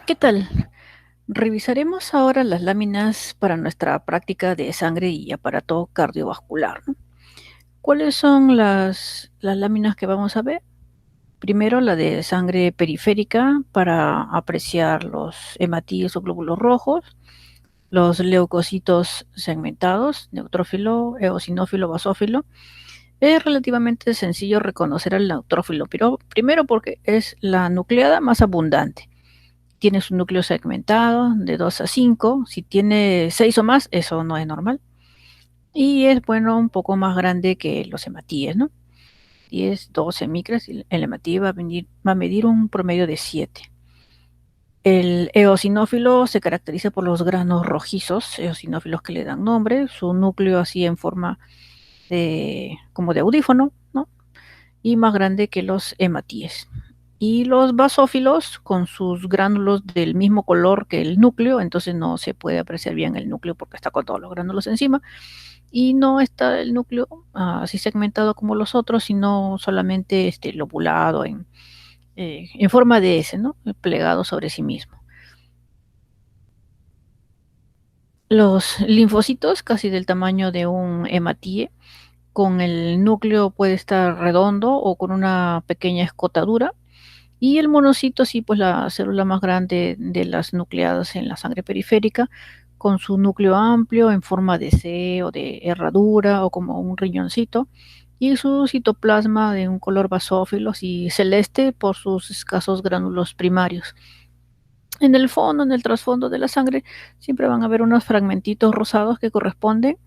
¿Qué tal? Revisaremos ahora las láminas para nuestra práctica de sangre y aparato cardiovascular, ¿no? ¿Cuáles son las láminas que vamos a ver? Primero, la de sangre periférica para apreciar los hematíes o glóbulos rojos, los leucocitos segmentados, neutrófilo, eosinófilo, basófilo. Es relativamente sencillo reconocer al neutrófilo, pero primero porque es la nucleada más abundante. Tiene su núcleo segmentado de 2 a 5. Si tiene 6 o más, eso no es normal. Y es bueno un poco más grande que los hematíes, ¿no? 10, 12 micras y el hematíe va a medir un promedio de 7. El eosinófilo se caracteriza por los granos rojizos, eosinófilos que le dan nombre, su núcleo así en forma como de audífono, ¿no? Y más grande que los hematíes. Y los basófilos con sus gránulos del mismo color que el núcleo, entonces no se puede apreciar bien el núcleo porque está con todos los gránulos encima, y no está el núcleo así segmentado como los otros, sino solamente lobulado en forma de S, ¿no? Plegado sobre sí mismo. Los linfocitos, casi del tamaño de un hematíe, con el núcleo puede estar redondo o con una pequeña escotadura. Y el monocito, sí, pues la célula más grande de las nucleadas en la sangre periférica, con su núcleo amplio en forma de C o de herradura o como un riñoncito, y su citoplasma de un color basófilo y celeste por sus escasos gránulos primarios. En el fondo, en el trasfondo de la sangre, siempre van a haber unos fragmentitos rosados que corresponden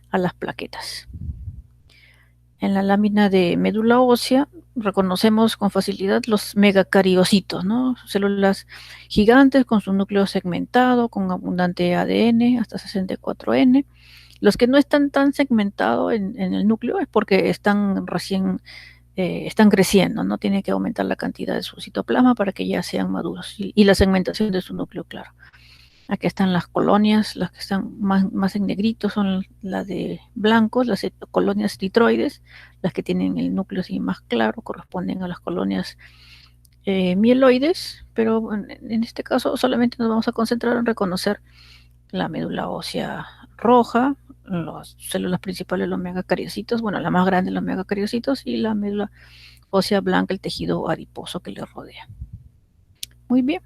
a las plaquetas. En la lámina de médula ósea reconocemos con facilidad los megacariocitos, ¿no? Células gigantes con su núcleo segmentado, con abundante ADN, hasta 64N. Los que no están tan segmentados en el núcleo es porque están recién, están creciendo, ¿no? Tiene que aumentar la cantidad de su citoplasma para que ya sean maduros y la segmentación de su núcleo, claro. Aquí están las colonias, las que están más en negrito son las de blancos, las colonias titroides, las que tienen el núcleo así más claro, corresponden a las colonias mieloides, pero en este caso solamente nos vamos a concentrar en reconocer la médula ósea roja, las células principales, los megacariocitos, bueno, la más grande, los megacariocitos, y la médula ósea blanca, el tejido adiposo que le rodea. Muy bien,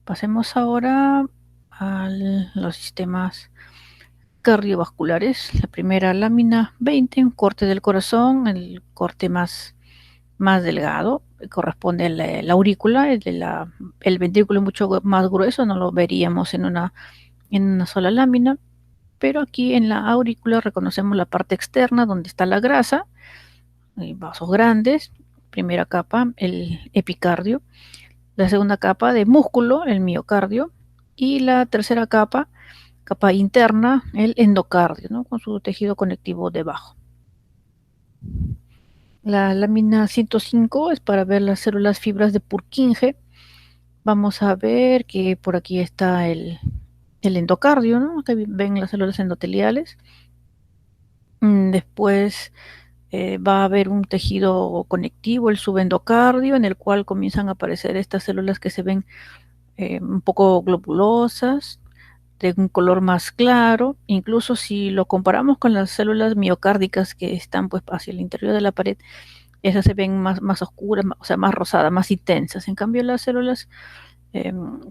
pasemos ahora a los sistemas cardiovasculares. La primera lámina 20, un corte del corazón, el corte más delgado, corresponde a la aurícula, el ventrículo es mucho más grueso, no lo veríamos en una sola lámina, pero aquí en la aurícula reconocemos la parte externa donde está la grasa, vasos grandes, primera capa, el epicardio, la segunda capa de músculo, el miocardio, y la tercera capa interna, el endocardio, ¿no? Con su tejido conectivo debajo. La lámina 105 es para ver las células fibras de Purkinje. Vamos a ver que por aquí está el endocardio, ¿no? Acá ven las células endoteliales. Después va a haber un tejido conectivo, el subendocardio, en el cual comienzan a aparecer estas células que se ven un poco globulosas, de un color más claro. Incluso si lo comparamos con las células miocárdicas que están pues hacia el interior de la pared, esas se ven más oscuras, o sea, más rosadas, más intensas. En cambio, las células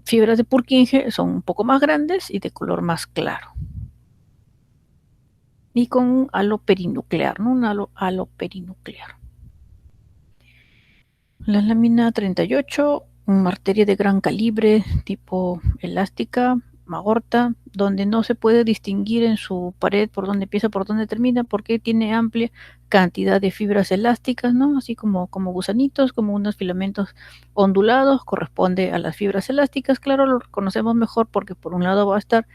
fibras de Purkinje son un poco más grandes y de color más claro. Y con un halo perinuclear, ¿no? Un halo perinuclear. La lámina 38, una arteria de gran calibre, tipo elástica, aorta, donde no se puede distinguir en su pared por dónde empieza, por dónde termina, porque tiene amplia cantidad de fibras elásticas, ¿no? Así como gusanitos, como unos filamentos ondulados, corresponde a las fibras elásticas. Claro, lo reconocemos mejor porque por un lado va a estar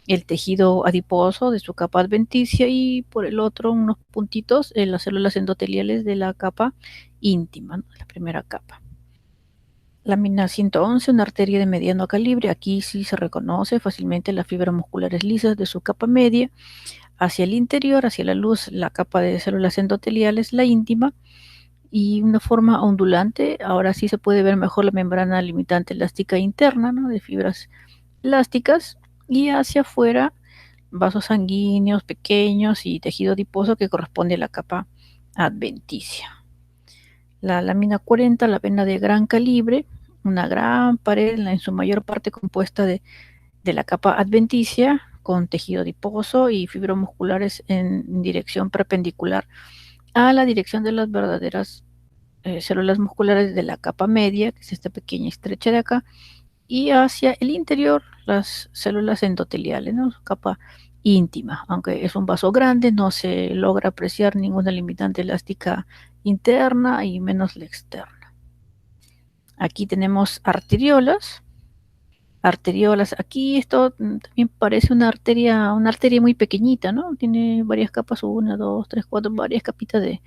el tejido adiposo de su capa adventicia y por el otro unos puntitos en las células endoteliales de la capa íntima, ¿no? La primera capa. Lámina 111, una arteria de mediano calibre. Aquí sí se reconoce fácilmente las fibras musculares lisas de su capa media. Hacia el interior, hacia la luz, la capa de células endoteliales, la íntima. y una forma ondulante. Ahora sí se puede ver mejor la membrana limitante elástica interna, ¿no? De fibras elásticas, y hacia afuera vasos sanguíneos pequeños y tejido adiposo que corresponde a la capa adventicia. La lámina 40, la vena de gran calibre, una gran pared en su mayor parte compuesta de la capa adventicia con tejido adiposo y fibromusculares en dirección perpendicular a la dirección de las verdaderas células musculares de la capa media, que es esta pequeña estrecha de acá, y hacia el interior las células endoteliales, ¿no? Capa íntima. Aunque es un vaso grande, no se logra apreciar ninguna limitante elástica interna y menos la externa. Aquí tenemos arteriolas. Arteriolas, aquí esto también parece una arteria muy pequeñita, ¿no? Tiene varias capas, una, dos, tres, cuatro, varias capitas de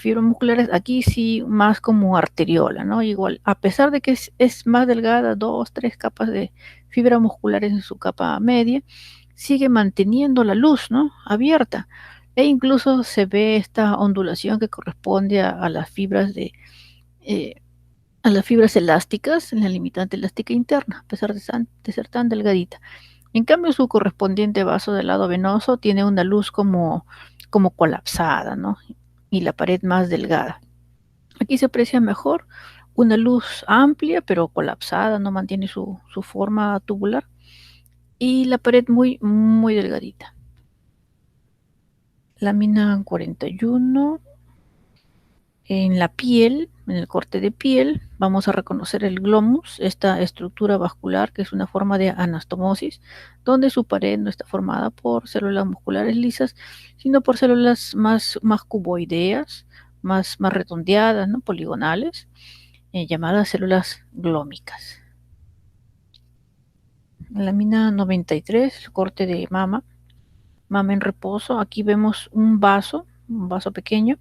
fibras musculares. Aquí sí más como arteriola, ¿no? Igual, a pesar de que es más delgada, dos, tres capas de fibras musculares en su capa media, sigue manteniendo la luz, ¿no? Abierta. E incluso se ve esta ondulación que corresponde a las fibras eh, a las fibras elásticas en la limitante elástica interna, a pesar de ser tan delgadita. En cambio, su correspondiente vaso del lado venoso tiene una luz como colapsada, ¿no? Y la pared más delgada. Aquí se aprecia mejor una luz amplia pero colapsada, no mantiene su forma tubular, y la pared muy, muy delgadita. Lámina 41. En la piel, en el corte de piel, vamos a reconocer el glomus, esta estructura vascular que es una forma de anastomosis, donde su pared no está formada por células musculares lisas, sino por células más cuboideas, más redondeadas, ¿no? Poligonales, llamadas células glómicas. En la lámina 93, corte de mama, mama en reposo, aquí vemos un vaso pequeño,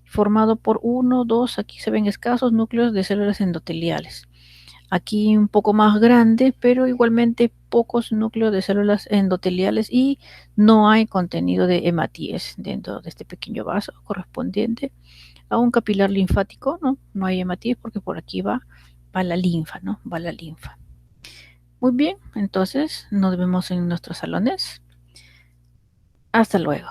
formado por uno, dos, aquí se ven escasos núcleos de células endoteliales. Aquí un poco más grande, pero igualmente pocos núcleos de células endoteliales, y no hay contenido de hematíes dentro de este pequeño vaso correspondiente a un capilar linfático, ¿no? No hay hematíes porque por aquí va la linfa, ¿no? Va la linfa. Muy bien, entonces nos vemos en nuestros salones. Hasta luego.